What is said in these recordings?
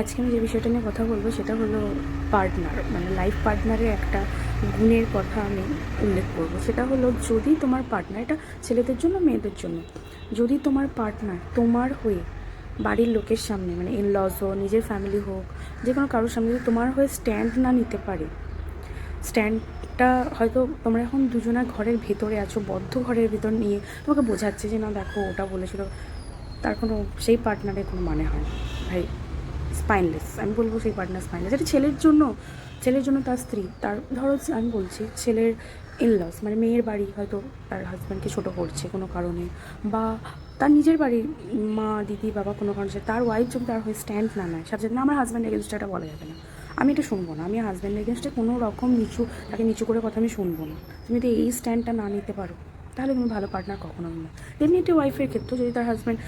আজকে আমি যে বিষয়টা নিয়ে কথা বলবো সেটা হলো পার্টনার, মানে লাইফ পার্টনারের একটা গুণের কথা আমি উল্লেখ করব। সেটা হলো, যদি তোমার পার্টনার, এটা ছেলেদের জন্য মেয়েদের জন্য, যদি তোমার পার্টনার তোমার হয়ে বাড়ির লোকের সামনে, মানে ইনলজ হোক, নিজের ফ্যামিলি হোক, যে কোনো কারোর সামনে যদি তোমার হয়ে স্ট্যান্ড না নিতে পারে, স্ট্যান্ডটা হয়তো তোমরা এখন দুজনা ঘরের ভেতরে আছো, বদ্ধ ঘরের ভেতর নিয়ে তোমাকে বোঝাচ্ছে যে না দেখো ওটা বলেছিল, তার কোনো, সেই পার্টনারের কোনো মানে হয় না ভাই। স্পাইনলেস, আমি বলবো সেই পার্টনার স্পাইনলেস। এটা ছেলের জন্য তার স্ত্রী, তার ধরো আমি বলছি ছেলের ইনলস, মানে মেয়ের বাড়ি হয়তো তার হাজব্যান্ডকে ছোটো করছে কোনো কারণে, বা তার নিজের বাড়ি মা দিদি বাবা কোনো কারণে তার ওয়াইফ যদি তার হয়ে স্ট্যান্ড না নেয়, সাথে না আমার হাজব্যান্ড এগেনস্টে এটা বলা যাবে না, আমি এটা শুনবো না, আমি হাজব্যান্ড এগেনস্টে কোনো রকম তাকে নিচু করে কথা আমি শুনবো না। তুমি যদি এই স্ট্যান্ডটা না নিতে পারো তাহলে তুমি ভালো পার্টনার কখনো না। তেমনি একটি ওয়াইফের ক্ষেত্রে, যদি তার হাজব্যান্ড,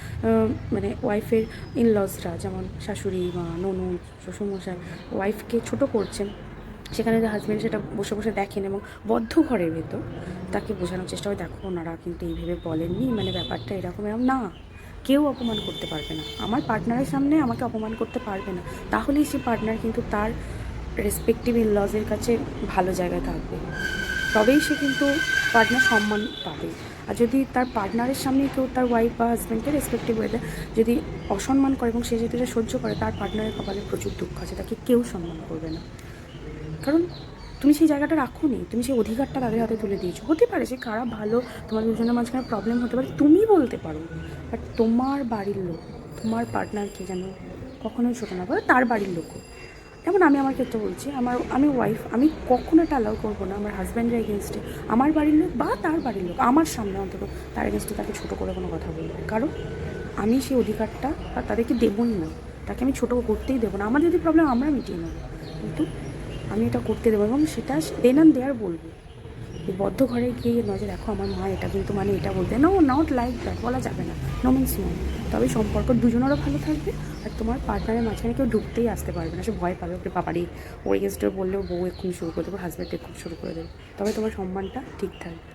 মানে ওয়াইফের ইনলসরা যেমন শাশুড়ি মা ননদ শ্বশুরমশাই ওয়াইফকে ছোটো করছেন, সেখানে যে হাজব্যান্ড সেটা বসে বসে দেখেন এবং বদ্ধ ঘরের ভেতর তাকে বোঝানোর চেষ্টা হয়, দেখো ওনারা কিন্তু এইভাবে বলেননি, মানে ব্যাপারটা এরকম এরকম না, কেউ অপমান করতে পারবে না, আমার পার্টনারের সামনে আমাকে অপমান করতে পারবে না, তাহলেই সে পার্টনার কিন্তু তার রেসপেক্টিভ ইনলজের কাছে ভালো জায়গায় থাকবে, তবেই সে কিন্তু পার্টনার সম্মান পাবে। আর যদি তার পার্টনারের সামনে কেউ তার ওয়াইফ বা হাজব্যান্ডকে রেসপেক্টিভ ওয়েতে যদি অসম্মান করে এবং সে যদি এটা সহ্য করে, তার পার্টনারের কপালে প্রচুর দুঃখ আছে, তাকে কেউ সম্মান করবে না। কারণ তুমি সেই জায়গাটা রাখোনি, তুমি সেই অধিকারটা তাদের হাতে তুলে দিয়েছো। হতে পারে সে খারাপ ভালো, তোমার দুজনের মাঝখানে প্রবলেম হতে পারে, তুমি বলতে পারো, বাট তোমার বাড়ির লোক তোমার পার্টনারকে যেন কখনোই ছোটো না করে, তার বাড়ির লোকও। যেমন আমি আমার ক্ষেত্রে বলছি, আমি ওয়াইফ, আমি কখনো এটা অ্যালাউ করবো না আমার হাজব্যান্ডের এগেনস্টে আমার বাড়ির লোক বা তার বাড়ির লোক আমার সামনে অন্তত তার এগেনস্টে তাকে ছোটো করে কোনো কথা বলবে, কারণ আমি সেই অধিকারটা তাদেরকে দেবই না, তাকে আমি ছোটো করতেই দেবো না। আমার যদি প্রবলেম আমরা মিটিয়ে নেবো, কিন্তু আমি এটা করতে দেবো এবং সেটা দেন অ্যান্ড দেয়ার বলবো। এই বদ্ধ ঘরে গিয়ে নয় যে দেখো আমার মা এটা কিন্তু মানে এটা বলতে, নো নট লাইক দ্যাট, বলা যাবে না, নো মিন্স নো। তবে সম্পর্ক দুজনেরও ভালো থাকবে, আর তোমার পার্টনারের মাঝখানে কেউ ঢুকতেই আসতে পারবে না, সে ভয় পাবে ওকে বাবারই ওর এগেনস্টে বললেও বউ এক্ষুনি শুরু করে দেবো, হাজব্যান্ড এক্ষুনি শুরু করে দেবে, তবে তোমার সম্মানটা ঠিক থাকবে।